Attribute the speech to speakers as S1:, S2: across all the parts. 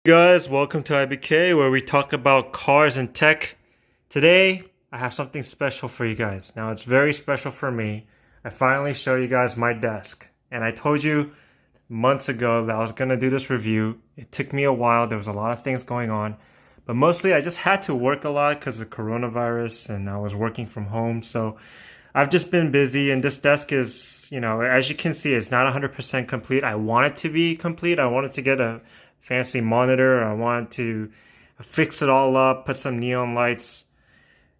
S1: Hey guys, welcome to IBK where we talk about cars and tech. Today, I have something special for you guys. Now, it's very special for me. I finally show you guys my desk. And I told you months ago that I was going to do this review. It took me a while. There was a lot of things going on. But mostly, I just had to work a lot because of coronavirus and I was working from home. So I've just been busy, and this desk is, as you can see, it's not 100% complete. I want it to be complete. I wanted to get a fancy monitor. I wanted to fix it all up, put some neon lights,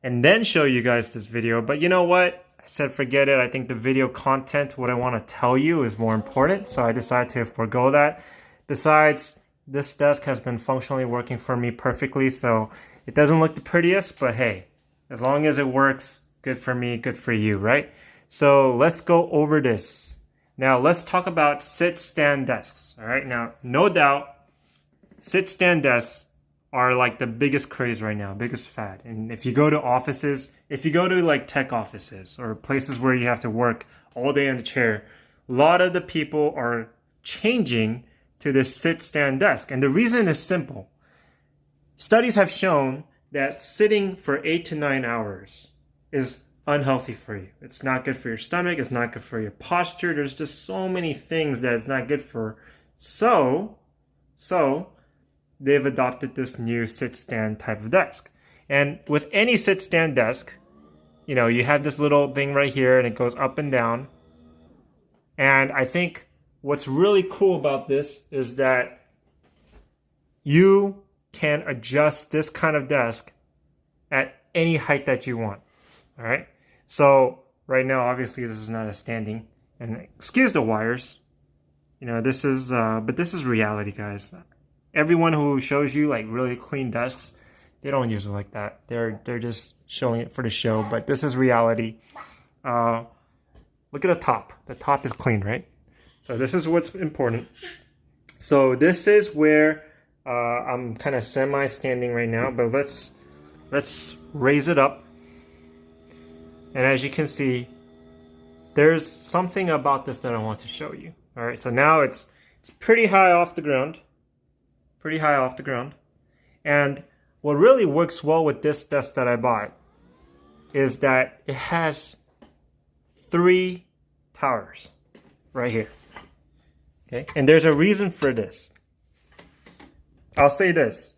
S1: and then show you guys this video. But you know what? I said forget it. I think the video content, what I want to tell you, is more important. So I decided to forego that. Besides, this desk has been functionally working for me perfectly. So it doesn't look the prettiest, but hey, as long as it works, good for me, good for you, right? So let's go over this. Now let's talk about sit-stand desks. All right, now no doubt sit-stand desks are like the biggest craze right now, biggest fad. And if you go to offices, if you go to like tech offices or places where you have to work all day in the chair, a lot of the people are changing to this sit-stand desk. And the reason is simple. Studies have shown that sitting for 8 to 9 hours is unhealthy for you. It's not good for your stomach. It's not good for your posture. There's just so many things that it's not good for. So they've adopted this new sit-stand type of desk. And with any sit-stand desk, you have this little thing right here and it goes up and down. And I think what's really cool about this is that you can adjust this kind of desk at any height that you want. All right. So right now, obviously, this is not a standing. And excuse the wires. But this is reality, guys. Everyone who shows you like really clean desks, they don't use it like that. They're just showing it for the show. But this is reality. Look at the top. The top is clean, right? So this is what's important. So this is where I'm kind of semi-standing right now. But let's raise it up. And as you can see, there's something about this that I want to show you. All right, so now it's pretty high off the ground. Pretty high off the ground. And what really works well with this desk that I bought is that it has 3 towers right here. Okay, and there's a reason for this. I'll say this.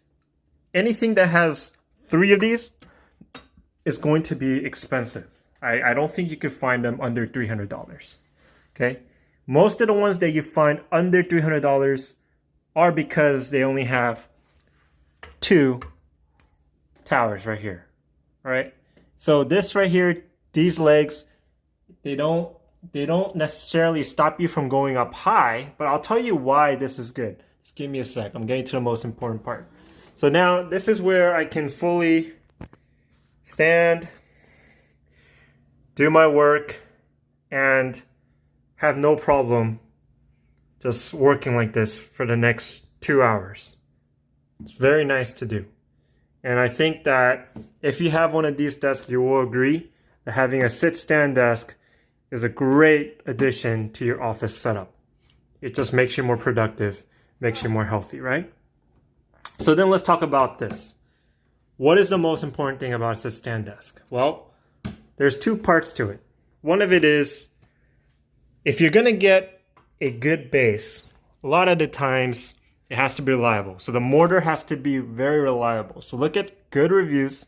S1: Anything that has 3 of these is going to be expensive. I don't think you could find them under $300. Okay? Most of the ones that you find under $300 are because they only have 2 towers right here. All right? So this right here, these legs, they don't necessarily stop you from going up high, but I'll tell you why this is good. Just give me a sec. I'm getting to the most important part. So now this is where I can fully stand, do my work, and have no problem just working like this for the next 2 hours. It's very nice to do. And I think that if you have one of these desks, you will agree that having a sit-stand desk is a great addition to your office setup. It just makes you more productive, makes you more healthy, right? So then let's talk about this. What is the most important thing about a sit-stand desk? Well, there's 2 parts to it. One of it is, if you're going to get a good base, a lot of the times it has to be reliable. So the mortar has to be very reliable. So look at good reviews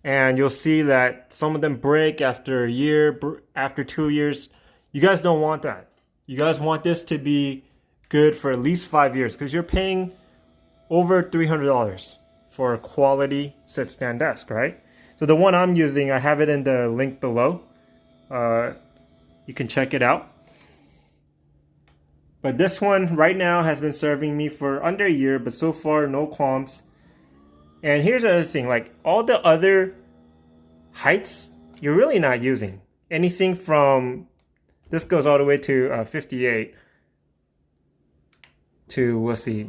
S1: and you'll see that some of them break after a year, after 2 years. You guys don't want that. You guys want this to be good for at least 5 years because you're paying over $300 for a quality sit-stand desk, right? So the one I'm using, I have it in the link below. You can check it out. But this one right now has been serving me for under a year, but so far no qualms. And here's the other thing, like all the other heights, you're really not using. Anything from, this goes all the way to 58 to, let's see,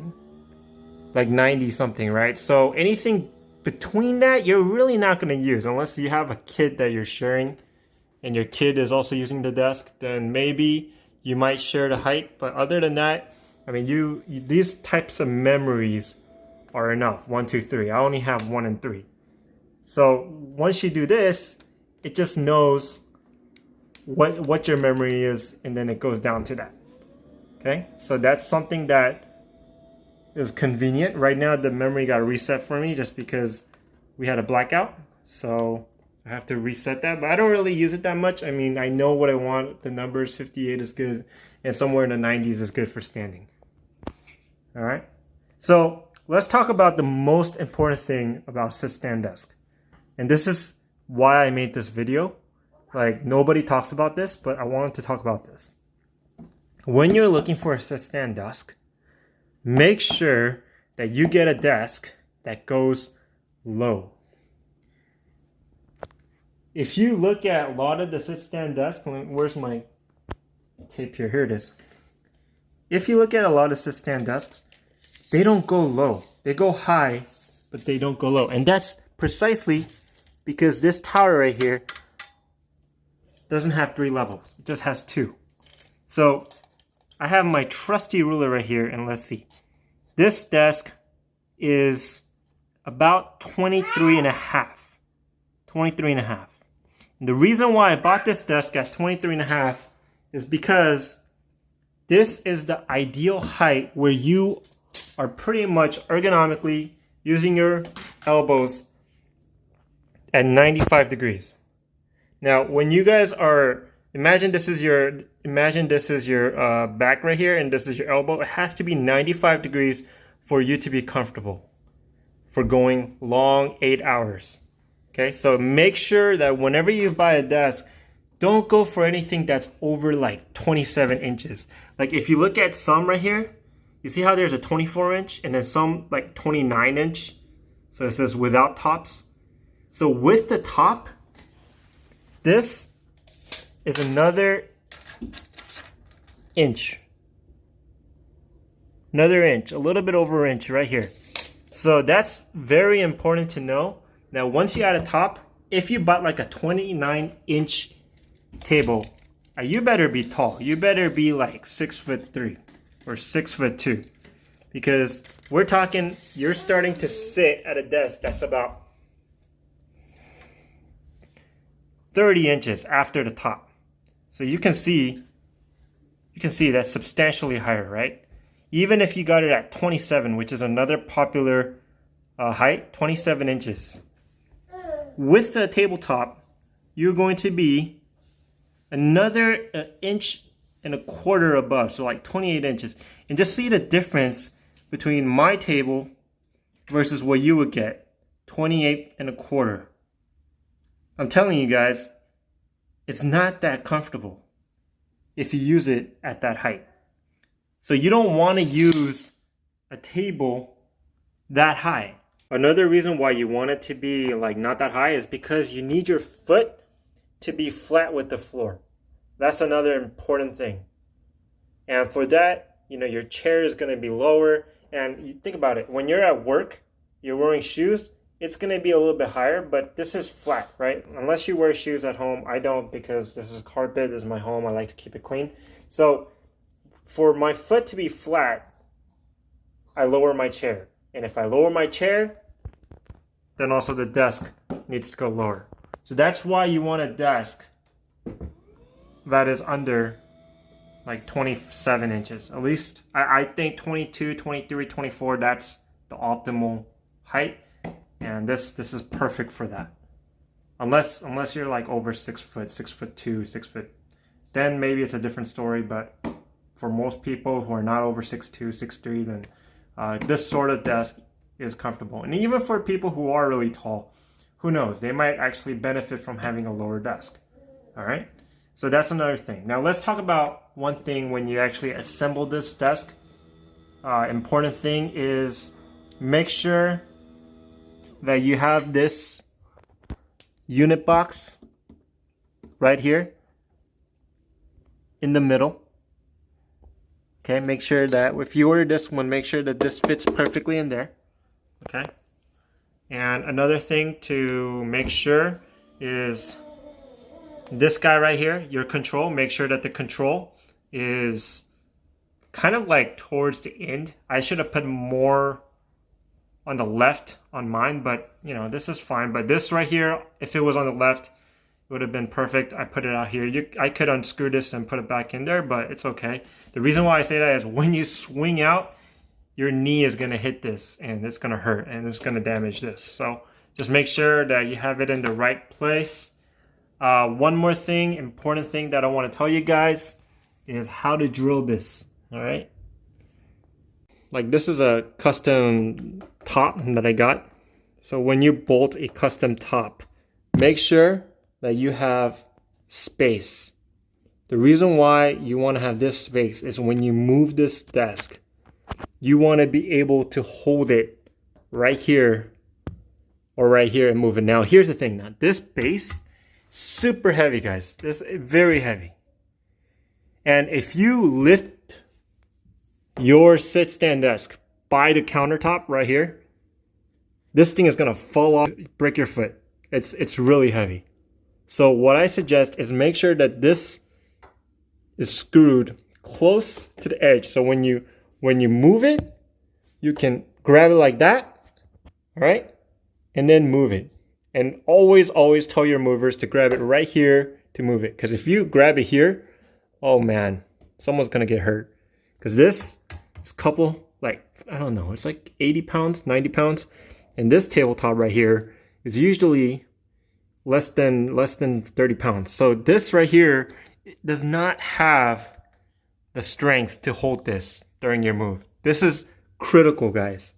S1: like 90 something, right? So anything between that, you're really not going to use unless you have a kid that you're sharing and your kid is also using the desk, then maybe you might share the height. But other than that, I mean, these types of memories are enough. 1, 2, 3. I only have 1 and 3. So once you do this, it just knows what your memory is, and then it goes down to that. Okay, so that's something that is convenient. Right now the memory got reset for me just because we had a blackout, so I have to reset that, but I don't really use it that much. I mean, I know what I want. The numbers 58 is good, and somewhere in the 90s is good for standing. All right, so let's talk about the most important thing about sit-stand desk. And this is why I made this video. Like, nobody talks about this, but I wanted to talk about this. When you're looking for a sit-stand desk, make sure that you get a desk that goes low. If you look at a lot of the sit-stand desks, where's my tape here? Here it is. If you look at a lot of sit-stand desks, they don't go low. They go high, but they don't go low. And that's precisely because this tower right here doesn't have 3 levels. It just has 2. So I have my trusty ruler right here, and let's see. This desk is about 23 and a half. 23 and a half. And the reason why I bought this desk at 23 and a half is because this is the ideal height where you are pretty much ergonomically using your elbows at 95 degrees. Now, when you guys are, imagine this is your back right here, and this is your elbow. It has to be 95 degrees for you to be comfortable for going long 8 hours. Okay, so make sure that whenever you buy a desk, don't go for anything that's over like 27 inches. Like if you look at some right here, you see how there's a 24 inch and then some like 29 inch. So it says without tops. So with the top, this is another inch. Another inch, a little bit over an inch right here. So that's very important to know. Now once you add a top, if you bought like a 29-inch table, you better be tall. You better be like 6'3" or 6'2", because we're talking, you're starting to sit at a desk that's about 30 inches after the top. So you can see that's substantially higher, right? Even if you got it at 27, which is another popular height, 27 inches. With the tabletop, you're going to be another inch and a quarter above, so like 28 inches. And just see the difference between my table versus what you would get, 28 and a quarter. I'm telling you guys, it's not that comfortable if you use it at that height. So you don't want to use a table that high. Another reason why you want it to be like not that high is because you need your foot to be flat with the floor. That's another important thing. And for that, you know, your chair is going to be lower. And you think about it, when you're at work, you're wearing shoes, it's going to be a little bit higher, but this is flat, right? Unless you wear shoes at home. I don't, because this is carpet, this is my home, I like to keep it clean. So for my foot to be flat, I lower my chair. And if I lower my chair, then also the desk needs to go lower. So that's why you want a desk that is under like 27 inches. At least I think 22, 23, 24, that's the optimal height. And this is perfect for that. Unless you're like over 6 foot, 6'2", 6 foot, then maybe it's a different story. But for most people who are not over 6'2", 6'3", then this sort of desk is comfortable. And even for people who are really tall, who knows, they might actually benefit from having a lower desk. All right, so that's another thing. Now let's talk about one thing when you actually assemble this desk. Important thing is make sure that you have this unit box right here in the middle. Okay, make sure that if you order this one, make sure that this fits perfectly in there. Okay, and another thing to make sure is this guy right here, your control. Make sure that the control is kind of like towards the end. I should have put more on the left on mine, but you know, this is fine. But this right here, if it was on the left, it would have been perfect. I put it out here. I could unscrew this and put it back in there, but it's okay. The reason why I say that is when you swing out, your knee is gonna hit this and it's gonna hurt and it's gonna damage this. So just make sure that you have it in the right place. One more thing, important thing that I want to tell you guys is how to drill this. All right. Like this is a custom top that I got. So when you bolt a custom top, make sure that you have space. The reason why you want to have this space is when you move this desk, you want to be able to hold it right here or right here and move it. Now, here's the thing. Now, this base, super heavy, guys. This is very heavy. And if you lift your sit-stand desk by the countertop right here, this thing is going to fall off, break your foot. It's really heavy. So what I suggest is make sure that this is screwed close to the edge. So when you move it, you can grab it like that, all right? And then move it. And always tell your movers to grab it right here to move it. Because if you grab it here, oh man, someone's gonna get hurt. Because this couple, like, I don't know, it's like 80 pounds, 90 pounds. And this tabletop right here is usually less than 30 pounds. So this right here does not have the strength to hold this during your move. This is critical, guys.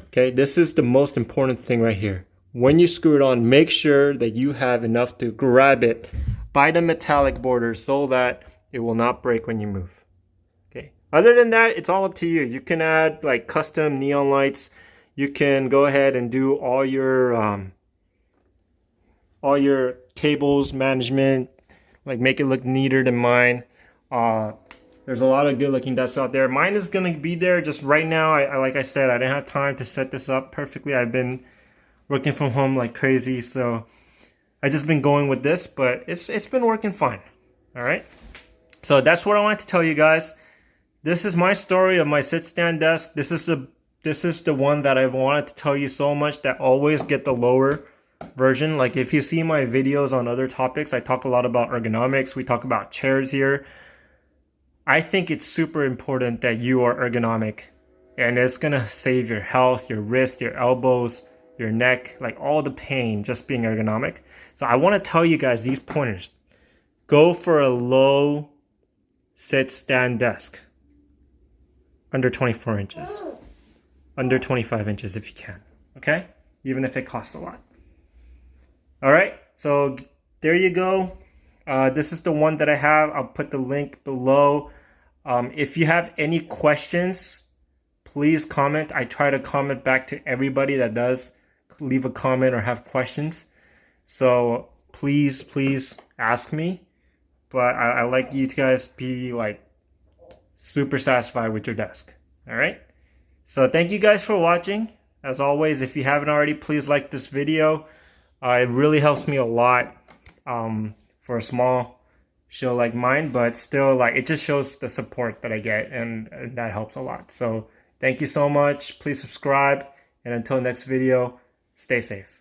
S1: Okay, this is the most important thing right here. When you screw it on, make sure that you have enough to grab it by the metallic border so that it will not break when you move. Okay. Other than that, it's all up to you. You can add like custom neon lights. You can go ahead and do all your cables management, like make it look neater than mine. There's a lot of good looking desks out there. Mine is gonna be there just right now. Like I said, I didn't have time to set this up perfectly. I've been working from home like crazy, so I just been going with this, but it's been working fine. All right. So that's what I wanted to tell you guys. This is my story of my sit-stand desk. This is the one that I've wanted to tell you so much, that always get the lower version. Like if you see my videos on other topics, I talk a lot about ergonomics. We talk about chairs here. I think it's super important that you are ergonomic, and it's gonna save your health, your wrist, your elbows, your neck, like all the pain just being ergonomic. So I want to tell you guys these pointers. Go for a low sit-stand desk, under 24 inches, under 25 inches if you can, okay? Even if it costs a lot. All right, so there you go. This is the one that I have. I'll put the link below. If you have any questions, please comment. I try to comment back to everybody that does leave a comment or have questions. So please ask me. But I like you guys to be like super satisfied with your desk. All right. So thank you guys for watching. As always, if you haven't already, please like this video. It really helps me a lot for a small show like mine, but still, like, it just shows the support that I get, and that helps a lot. So thank you so much. Please subscribe, and until next video, stay safe.